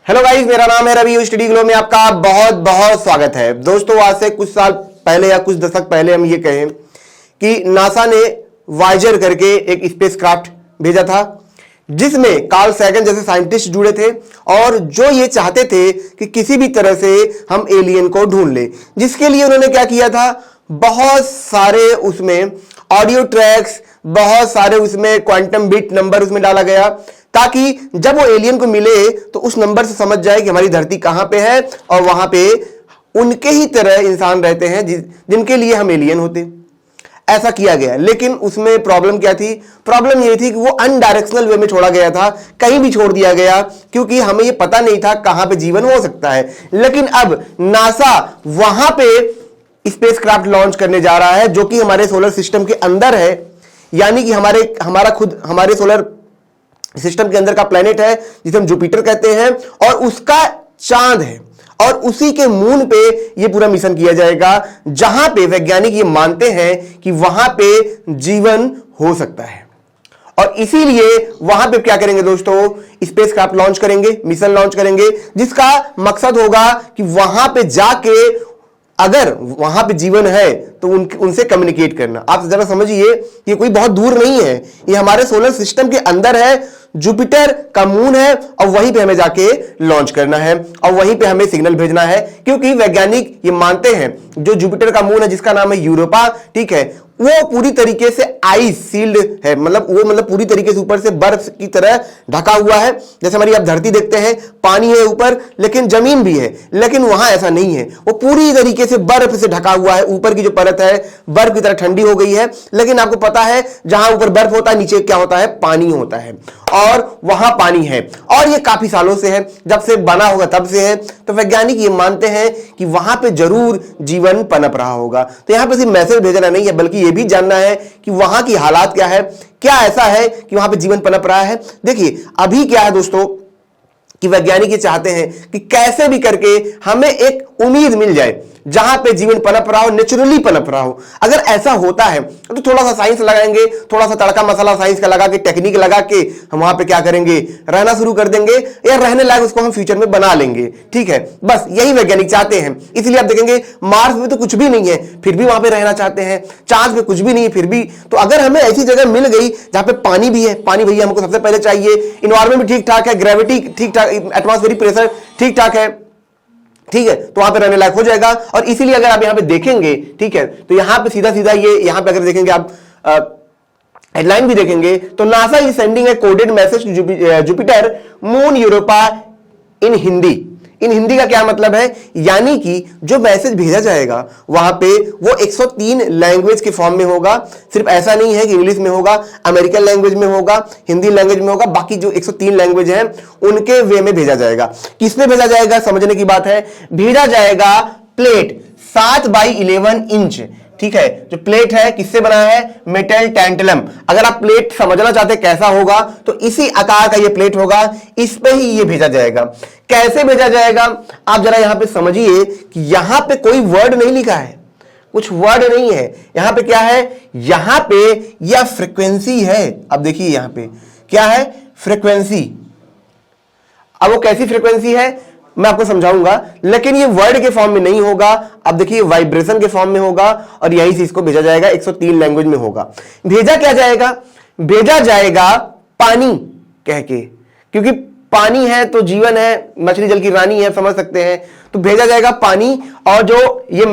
Hello guys, मेरा नाम है रवि। स्टडी ग्लो में आपका बहुत बहुत स्वागत है। दोस्तों, आज से कुछ साल पहले या कुछ दशक पहले हम ये कहें कि नासा ने वायेजर करके एक स्पेसक्राफ्ट भेजा था जिसमें कार्ल सैगन जैसे साइंटिस्ट जुड़े थे और जो ये चाहते थे कि किसी भी तरह से हम एलियन को ढूंढ ले। जिसके लिए उन्होंने क्या किया था, बहुत सारे उसमें ऑडियो ट्रैक्स, बहुत सारे उसमें क्वांटम बिट नंबर उसमें डाला गया ताकि जब वो एलियन को मिले तो उस नंबर से समझ जाए कि हमारी धरती कहां पे है और वहां पे उनके ही तरह इंसान रहते हैं जिनके लिए हम एलियन होते। ऐसा किया गया, लेकिन उसमें प्रॉब्लम क्या थी? प्रॉब्लम ये थी कि वो अनडायरेक्शनल वे में छोड़ा गया था, कहीं भी छोड़ दिया गया, क्योंकि हमें ये पता नहीं था कहां पे जीवन हो सकता है। लेकिन अब नासा वहां पे स्पेसक्राफ्ट लॉन्च करने जा रहा है जो कि हमारे सोलर सिस्टम के अंदर है, यानी कि हमारे सोलर सिस्टम के अंदर का प्लेनेट है जिसे हम जुपिटर कहते हैं, और उसका चांद है और उसी के मून पे ये पूरा मिशन किया जाएगा जहां पे वैज्ञानिक ये मानते हैं कि वहां पे जीवन हो सकता है। और इसीलिए वहां पे क्या करेंगे दोस्तों, स्पेसक्राफ्ट लॉन्च करेंगे, मिशन लॉन्च करेंगे, जिसका मकसद होगा कि वहां पे जाके अगर वहां पे जीवन है तो उनसे कम्युनिकेट करना। आप जरा समझिए, ये कोई बहुत दूर नहीं है, ये हमारे सोलर सिस्टम के अंदर है, जुपिटर का मून है और वहीं पे हमें जाके लॉन्च करना है और वहीं पे हमें सिग्नल भेजना है। क्योंकि वैज्ञानिक ये मानते हैं जो जुपिटर का मून है जिसका नाम है यूरोपा, ठीक है, वो पूरी तरीके से आइस सील्ड है, मतलब पूरी तरीके से ऊपर से बर्फ की तरह ढका हुआ है। जैसे हमारी आप धरती देखते हैं, पानी है ऊपर लेकिन जमीन भी है, लेकिन वहां ऐसा नहीं है, वो पूरी तरीके से बर्फ से ढका हुआ है। ऊपर की जो परत है बर्फ की तरह ठंडी हो गई है, लेकिन आपको पता है जहां ऊपर बर्फ होता है नीचे क्या होता है, पानी होता है, और वहां पानी है और ये काफी सालों से है, जब से बना होगा तब से है। तो वैज्ञानिक ये मानते हैं कि वहां पे जरूर जीवन पनप रहा होगा। तो यहां पे सिर्फ मैसेज भेजना नहीं है, बल्कि ये भी जानना है कि वहां की हालात क्या है, क्या ऐसा है कि वहां पे जीवन पनप रहा है। देखिए अभी क्या है दोस्तों कि वैज्ञानिक ये चाहते हैं कि कैसे भी करके हमें एक उम्मीद मिल जाए जहां पे जीवन पनप रहा हो, नेचुरली पनप रहा हो। अगर ऐसा होता है तो थोड़ा सा साइंस लगाएंगे, थोड़ा सा तड़का मसाला साइंस का लगा के, टेक्निक लगा के हम वहां पे क्या करेंगे, रहना शुरू कर देंगे, या रहने लायक उसको हम फ्यूचर में बना लेंगे। ठीक है, बस यही वैज्ञानिक चाहते हैं। इसलिए आप देखेंगे मार्स में तो कुछ भी नहीं है फिर भी वहां पे रहना चाहते हैं, चांद पे कुछ भी नहीं है फिर भी। तो अगर हमें ऐसी जगह मिल गई जहां पे पानी भी है, पानी भैया हमको सबसे पहले चाहिए, इन्वायरमेंट भी ठीक ठाक है, ग्रेविटी ठीक ठाक, एटमॉस्फेरिक प्रेशर ठीक ठाक है, ठीक है, तो वहां पे रहने लायक हो जाएगा। और इसीलिए अगर आप यहां पे देखेंगे, ठीक है, तो यहां पे सीधा सीधा ये यहां पे अगर देखेंगे आप हेडलाइन भी देखेंगे तो NASA is sending a coded message to Jupiter moon Europa in Hindi. In Hindi का क्या मतलब है, यानी कि जो मैसेज भेजा जाएगा वहां पे वो 103 लैंग्वेज के फॉर्म में होगा। सिर्फ ऐसा नहीं है कि इंग्लिश में होगा, अमेरिकन लैंग्वेज में होगा, हिंदी लैंग्वेज में होगा, बाकी जो 103 लैंग्वेज हैं उनके वे में भेजा जाएगा। किसमें भेजा जाएगा, समझने की बात है। भेजा जाएगा प्लेट 7x11 इंच, ठीक है, जो प्लेट है किससे बना है, मेटल टैंटलम। अगर आप प्लेट समझना चाहते हैं कैसा होगा तो इसी आकार का ये प्लेट होगा, इस पे ही ये भेजा जाएगा। कैसे भेजा जाएगा आप जरा यहां पे समझिए कि यहां पे कोई वर्ड नहीं लिखा है, कुछ वर्ड नहीं है। यहां पे क्या है, यहां पे यह फ्रीक्वेंसी है। अब देखिए यहां पे क्या है, फ्रीक्वेंसी। अब वो कैसी फ्रीक्वेंसी है मैं आपको समझाऊंगा, लेकिन ये वर्ड के फॉर्म में नहीं होगा। अब देखिए वाइब्रेशन के फॉर्म में होगा और यहीं से इसको भेजा जाएगा, 103 लैंग्वेज में होगा। भेजा क्या जाएगा, भेजा जाएगा पानी कह के, क्योंकि पानी है तो जीवन है, मछली जल की रानी है, समझ सकते हैं। तो भेजा जाएगा पानी, और जो ये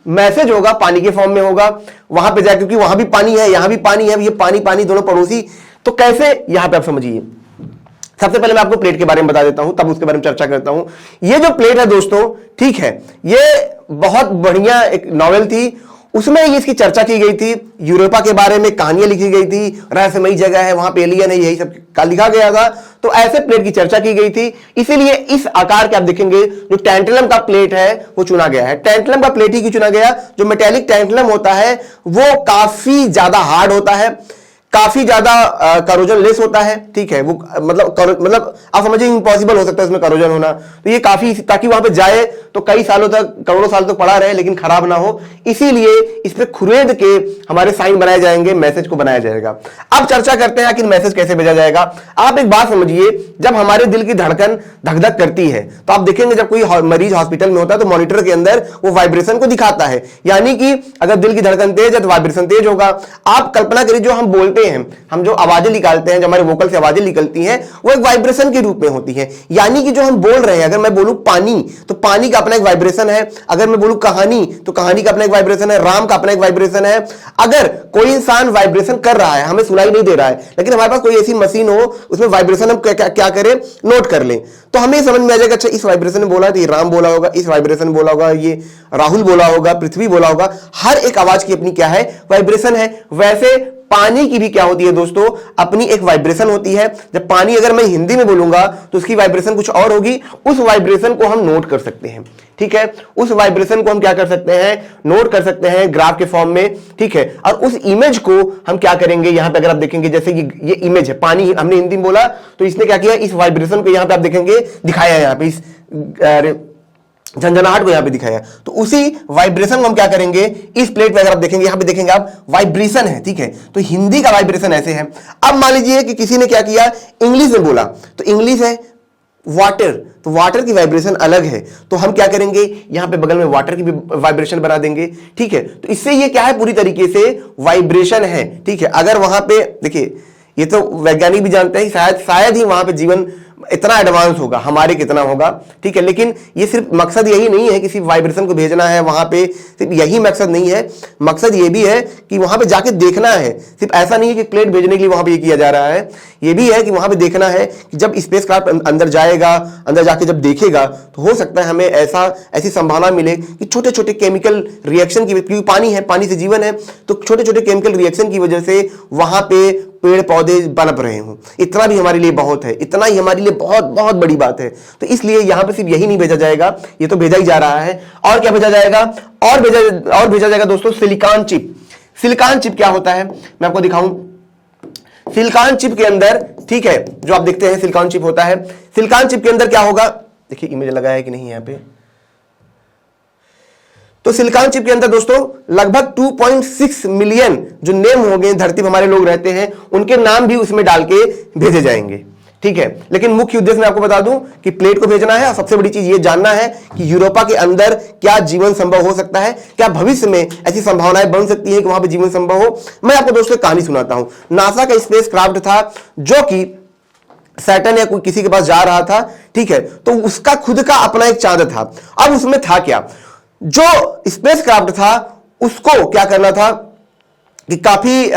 मैसेज होगा पानी के फॉर्म में होगा, वहां पे जाए, क्योंकि वहां भी पानी है यहां भी पानी है, ये पानी पानी दोनों पड़ोसी। तो कैसे, यहां पे आप समझिए। सबसे पहले मैं आपको प्लेट के बारे में बता देता हूं, तब उसके बारे में चर्चा करता हूं। ये जो प्लेट है दोस्तों, ठीक है, ये बहुत बढ़िया एक नॉवेल थी, उसमें इसकी चर्चा की गई थी, यूरोपा के बारे में कहानियां लिखी गई थी, रहस्यमयी जगह है, वहां पे एलियन है, यही सब का लिखा गया था। तो ऐसे प्लेट की चर्चा की गई थी, इसीलिए इस आकार के आप देखेंगे जो टैंटलम का प्लेट है वो चुना गया है। टैंटलम का प्लेट ही क्यों चुना गया, जो मेटेलिक टैंटलम होता है वो काफी ज्यादा हार्ड होता है, काफी ज्यादा करोजन लेस होता है, ठीक है। वो मतलब आप समझिए इम्पॉसिबल हो सकता है इसमें करोजन होना। तो ये काफी, ताकि वहां पे जाए तो कई सालों तक, करोड़ों साल तक पड़ा रहे लेकिन खराब ना हो, इसीलिए इस पे खुरेद के हमारे साइन बनाए जाएंगे, मैसेज को बनाया जाएगा। अब चर्चा करते हैं कि मैसेज कैसे भेजा जाएगा। आप एक बात समझिए, जब हमारे दिल की धड़कन धक धक करती है तो आप देखेंगे जब कोई मरीज हॉस्पिटल में होता है तो मॉनिटर के अंदर वो वाइब्रेशन को दिखाता है, यानी कि अगर दिल की धड़कन तेज है तो वाइब्रेशन तेज होगा। आप कल्पना करिए, जो हम बोलते हैं, हम जो आवाजें निकालते हैं, जो हमारे वोकल से आवाजें निकलती हैं, वो एक वाइब्रेशन के रूप में होती है। यानी कि जो हम बोल रहे हैं, अगर मैं बोलूं पानी तो पानी का अपना एक वाइब्रेशन है, अगर मैं बोलूं कहानी तो कहानी का अपना एक वाइब्रेशन है, राम का अपना एक वाइब्रेशन है। अगर कोई इंसान वाइब्रेशन कर रहा है, हमें सुनाई नहीं दे रहा है, लेकिन हमारे पास कोई ऐसी मशीन हो उसमें वाइब्रेशन हम क्या करें, नोट कर लें, तो हमें समझ में आ जाएगा, अच्छा इस वाइब्रेशन में बोला तो ये राम बोला होगा, इस वाइब्रेशन में बोला होगा ये राहुल बोला होगा, पृथ्वी बोला होगा। हर एक आवाज की अपनी क्या है, वाइब्रेशन है। वैसे पानी की भी क्या होती है दोस्तों, अपनी एक वाइब्रेशन होती है। जब पानी अगर मैं हिंदी में बोलूंगा तो उसकी वाइब्रेशन कुछ और होगी, उस वाइब्रेशन को हम नोट कर सकते हैं, ठीक है। उस वाइब्रेशन को हम क्या कर सकते हैं, नोट कर सकते हैं ग्राफ के फॉर्म में, ठीक है। और उस इमेज को हम क्या करेंगे, यहां पे अगर आप देखेंगे, जैसे ये इमेज है, पानी हमने हिंदी में बोला तो इसने क्या किया, इस वाइब्रेशन को यहां पे आप देखेंगे दिखाया है, यहां पे इस झंझनाहट को यहां पे दिखाया, तो उसी वाइब्रेशन को हम क्या करेंगे, इस प्लेट पे अगर आप देखेंगे, यहां पे देखेंगे आप वाइब्रेशन है, ठीक है। तो हिंदी का वाइब्रेशन ऐसे है। अब मान लीजिए कि किसी ने क्या किया, इंग्लिश में बोला, तो इंग्लिश है वाटर, तो वाटर की वाइब्रेशन अलग है, तो हम क्या करेंगे, यहां पे बगल में वाटर की भी वाइब्रेशन बना देंगे, ठीक है। तो इससे ये क्या है, पूरी तरीके से वाइब्रेशन है, ठीक है। अगर वहां पे देखिए, ये तो वैज्ञानिक भी जानते हैं, शायद ही वहां पे जीवन इतना एडवांस होगा, हमारे कितना होगा, ठीक है। लेकिन ये सिर्फ मकसद यही नहीं है कि सिर्फ वाइब्रेशन को भेजना है वहां पे, सिर्फ यही मकसद नहीं है, मकसद ये भी है कि वहां पे जाके देखना है। सिर्फ ऐसा नहीं है कि प्लेट भेजने के लिए वहां पे ये किया जा रहा है, ये भी है कि वहां पे देखना है कि जब स्पेसक्राफ्ट अंदर जाएगा, अंदर जाके जब देखेगा तो हो सकता है हमें ऐसी संभावना मिले कि छोटे छोटे केमिकल रिएक्शन की, क्योंकि पानी है, पानी से जीवन है, तो छोटे छोटे केमिकल रिएक्शन की वजह से वहां पे पेड़ पौधे पनप रहे हों। इतना भी हमारे लिए बहुत है, इतना ही हमारे लिए बहुत बहुत बड़ी बात है। तो इसलिए यहां पे सिर्फ यही नहीं भेजा जाएगा, ये तो भेजा ही जा रहा है। और क्या भेजा जाएगा, और भेजा जाएगा दोस्तों सिलिकॉन चिप। सिलिकॉन चिप क्या होता है, मैं आपको दिखाऊं। सिलिकॉन चिप के अंदर, ठीक है, जो आप देखते हैं सिलिकॉन चिप होता है, सिलिकॉन चिप के अंदर क्या होगा, देखिए इमेज लगाया है कि नहीं यहां पे। तो सिलिकॉन चिप के अंदर दोस्तों लगभग 2.6 मिलियन जो नेम होंगे, धरती पर हमारे लोग रहते हैं, उनके नाम भी उसमें डाल के भेजे जाएंगे, ठीक है। लेकिन मुख्य उद्देश्य मैं आपको बता दूं कि प्लेट को भेजना है, और सबसे बड़ी चीज ये जानना है कि यूरोपा के अंदर क्या जीवन संभव हो सकता है, क्या भविष्य में ऐसी संभावनाएं बन सकती है कि वहां पर जीवन संभव हो। मैं आपको दोस्तों कहानी सुनाता हूं। नासा का स्पेस क्राफ्ट था जो कि सैटर्न या कोई किसी के पास जा रहा था, ठीक है। तो उसका खुद का अपना एक चांद था। अब उसमें था क्या, जो स्पेस क्राफ्ट था उसको क्या करना था कि काफी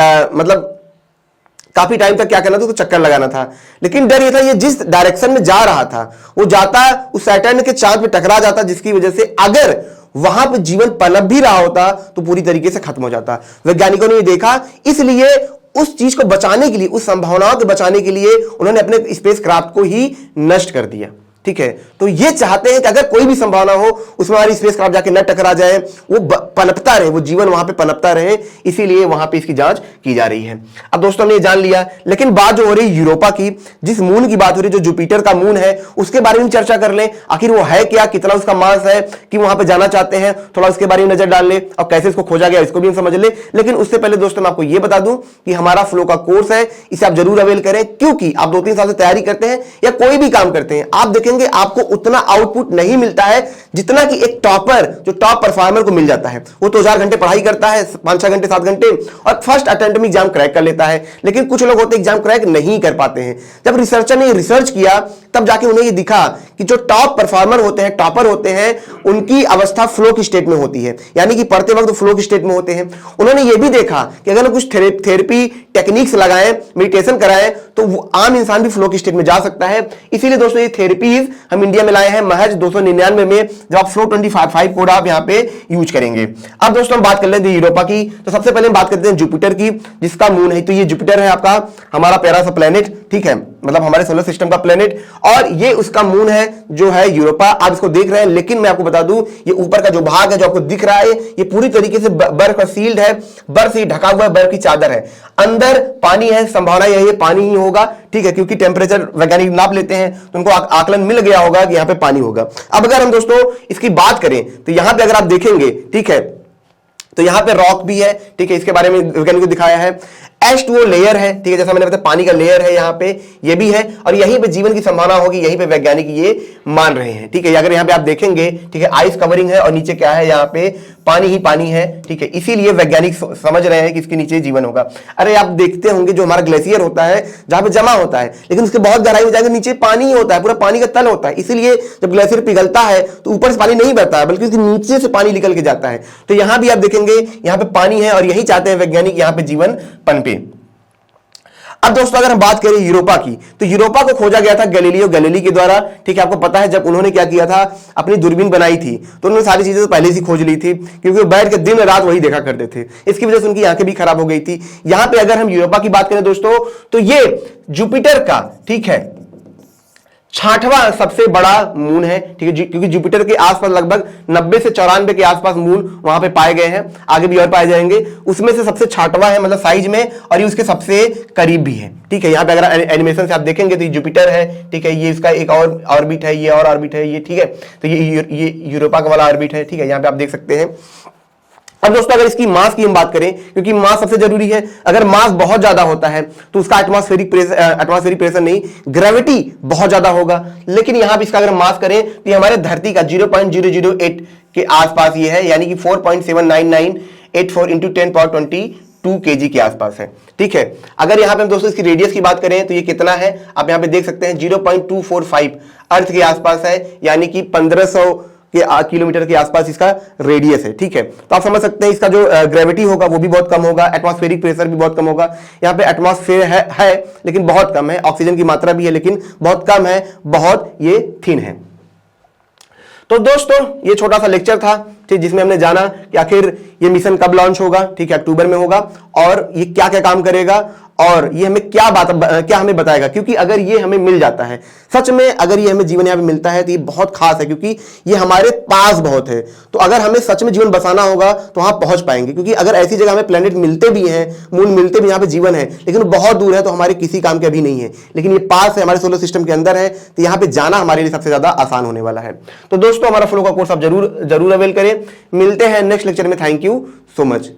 टाइम तक क्या करना था, उसको चक्कर लगाना था। लेकिन डर ये था, ये जिस डायरेक्शन में जा रहा था वो जाता उस सैटर्न के चांद पे टकरा जाता, जिसकी वजह से अगर वहां पे जीवन पनप भी रहा होता तो पूरी तरीके से खत्म हो जाता। वैज्ञानिकों ने ये देखा, इसलिए उस चीज को बचाने के लिए, उस संभावनाओं को बचाने के लिए उन्होंने अपने स्पेस क्राफ्ट को ही नष्ट कर दिया, ठीक है। तो ये चाहते हैं कि अगर कोई भी संभावना हो उसमें हमारी स्पेस क्राफ्ट जाके न टकरा जाए, वो पनपता रहे, वो जीवन वहां पे पनपता रहे, इसीलिए वहां पे इसकी जांच की जा रही है। अब दोस्तों हमने ये जान लिया, लेकिन बात जो हो रही यूरोपा की, जिस मून की बात हो रही है, जो जुपिटर का मून है, उसके बारे में चर्चा कर लें। आखिर वो है क्या, कितना उसका मास है कि वहां पर जाना चाहते हैं, थोड़ा उसके बारे में नजर डाल ले, और कैसे इसको खोजा गया इसको भी हम समझ ले। लेकिन उससे पहले दोस्तों मैं आपको ये बता दूं कि हमारा फ्लो का कोर्स है, इसे आप जरूर अवेल करें, क्योंकि आप 2-3 साल से तैयारी करते हैं या कोई भी काम करते हैं, आप देखेंगे आपको उतना आउटपुट नहीं मिलता है जितना कि एक टॉपर, जो टॉप परफॉर्मर को मिल जाता है। वो तो 4 घंटे पढ़ाई करता है, 5-6 घंटे 7 घंटे, और फर्स्ट अटेम्प्ट में एग्जाम क्रैक कर लेता है। लेकिन कुछ लोग होते एग्जाम क्रैक नहीं कर पाते हैं। जब रिसर्चर ने रिसर्च किया तब जाके उन्हें ये दिखा कि जो टॉप परफॉर्मर होते हैं, टॉपर होते हैं, उनकी अवस्था फ्लो की स्टेट में होती है, यानी कि पढ़ते वक्त फ्लो की स्टेट में होते हैं। उन्होंने ये भी देखा कि अगर कुछ थेरेपी टेक्निक्स लगाएं, मेडिटेशन कराएं, तो वो आम इंसान भी फ्लो की स्टेट में जा सकता है। इसीलिए दोस्तों ये थेरेपीज हम इंडिया में लाए हैं महज 299 में, जब आप फ्लो 25 कोड आप यहां पे यूज करेंगे। अब दोस्तों हम बात कर लेते हैं यूरोपा की। तो सबसे पहले हम बात करते हैं जुपिटर की, जिसका मून है, तो ये जुपिटर है आपका, हमारा प्यारा सा प्लेनेट, ठीक है। मतलब हमारे सोलर सिस्टम का प्लेनेट, और ये उसका मून है जो है यूरोपा। आप इसको देख रहे हैं, लेकिन मैं आपको बता दूं ये ऊपर का जो भाग है जो आपको दिख रहा है ये पूरी तरीके से बर्फ का सील्ड है, बर्फ से ढका हुआ है, बर्फ की चादर है, अंदर पानी है, संभावना यही है पानी ही होगा, ठीक है, क्योंकि टेम्परेचर वैज्ञानिक नाप लेते हैं तो उनको आकलन मिल गया होगा कि यहां पे पानी होगा। अब अगर हम दोस्तों इसकी बात करें तो यहां पे अगर आप देखेंगे, ठीक है, तो यहां पे रॉक भी है, ठीक है, इसके बारे में वैज्ञानिक को दिखाया है। H2O लेयर है, ठीक है, जैसा मैंने बताया पानी का लेयर है यहां पे, ये भी है, और यहीं पे जीवन की संभावना होगी, यहीं पे वैज्ञानिक ये मान रहे हैं, ठीक है। अगर यहां पे आप देखेंगे, ठीक है, आइस कवरिंग है और नीचे क्या है, यहां पे पानी ही पानी है, ठीक है, इसीलिए वैज्ञानिक समझ रहे हैं कि इसके नीचे जीवन होगा। अरे आप देखते होंगे जो हमारा ग्लेशियर होता है जहां पे जमा होता है, लेकिन उसके बहुत गहराई में जाएंगे नीचे पानी ही होता है, पूरा पानी का तल होता है, इसीलिए जब ग्लेशियर पिघलता है तो ऊपर से पानी नहीं बहता है बल्कि उसके नीचे से पानी निकल के जाता है। तो यहां भी आप देखेंगे यहां पे पानी है और यही चाहते हैं वैज्ञानिक, यहां पे जीवन पनपे। अब दोस्तों अगर हम बात करें यूरोपा की, तो यूरोपा को खोजा गया था गैलीलियो गैलीली के द्वारा, ठीक है। आपको पता है जब उन्होंने क्या किया था, अपनी दूरबीन बनाई थी तो उन्होंने सारी चीजें तो पहले से खोज ली थी, क्योंकि वो बैठ के दिन रात वही देखा करते थे, इसकी वजह से उनकी आंखें भी खराब हो गई थी। यहां पे अगर हम यूरोपा की बात करें दोस्तों, तो ये जुपिटर का, ठीक है, 6वां सबसे बड़ा मून है, ठीक है, क्योंकि जुपिटर के आसपास लगभग 90 से 94 के आसपास मून वहां पे पाए गए हैं, आगे भी और पाए जाएंगे, उसमें से सबसे 6वां है, मतलब साइज में, और ये उसके सबसे करीब भी है, ठीक है। यहां पे अगर एनिमेशन से आप देखेंगे तो ये जुपिटर है, ठीक है, ये इसका एक और ऑर्बिट है, ये और ऑर्बिट है, ये, ठीक है, तो ये यूरोपा का वाला ऑर्बिट है, ठीक है, यहां पे आप देख सकते हैं। अब दोस्तों अगर इसकी मास की हम बात करें, क्योंकि मास सबसे जरूरी है, अगर मास बहुत ज्यादा होता है तो उसका एटमॉस्फेरिक प्रेशर नहीं, ग्रेविटी बहुत ज्यादा होगा, लेकिन यहां भी इसका अगर मास करें तो ये हमारे धरती का 0.008 के आसपास ये है, यानी कि 4.7998 इंटू 10^22 kg के आसपास है, ठीक है। अगर यहां पे हम दोस्तों इसकी रेडियस की बात करें तो ये कितना है, आप यहां पे देख सकते हैं 0.245 अर्थ के आसपास है, यानी कि 1500 किलोमीटर के आसपास इसका रेडियस है, ठीक है। तो आप समझ सकते हैं इसका जो ग्रेविटी होगा वो भी बहुत कम होगा, एटमॉस्फेरिक प्रेशर भी बहुत कम होगा। यहाँ पे एटमॉस्फेयर है लेकिन बहुत कम है, ऑक्सीजन की मात्रा भी है लेकिन बहुत कम है, बहुत ये थिन है। तो दोस्तों ये छोटा सा लेक्चर था, ठीक, जिसमें हमने जाना कि आखिर ये मिशन कब लॉन्च होगा, ठीक है, अक्टूबर में होगा, और ये क्या क्या काम करेगा और ये हमें क्या हमें बताएगा, क्योंकि अगर ये हमें मिल जाता है, सच में अगर ये हमें जीवन यहाँ पे मिलता है तो ये बहुत खास है, क्योंकि ये हमारे पास बहुत है। तो अगर हमें सच में जीवन बसाना होगा तो वहां पहुंच पाएंगे, क्योंकि अगर ऐसी जगह हमें प्लेनेट मिलते भी हैं, मून मिलते भी, यहाँ पे जीवन है, लेकिन बहुत दूर है तो हमारे किसी काम के अभी नहीं है, लेकिन ये पास है, हमारे सोलर सिस्टम के अंदर है, तो यहाँ पे जाना हमारे लिए सबसे ज्यादा आसान होने वाला है। तो दोस्तों हमारा फ्लो का कोर्स आप जरूर अवेल करें। मिलते हैं नेक्स्ट लेक्चर में। Thank you so much.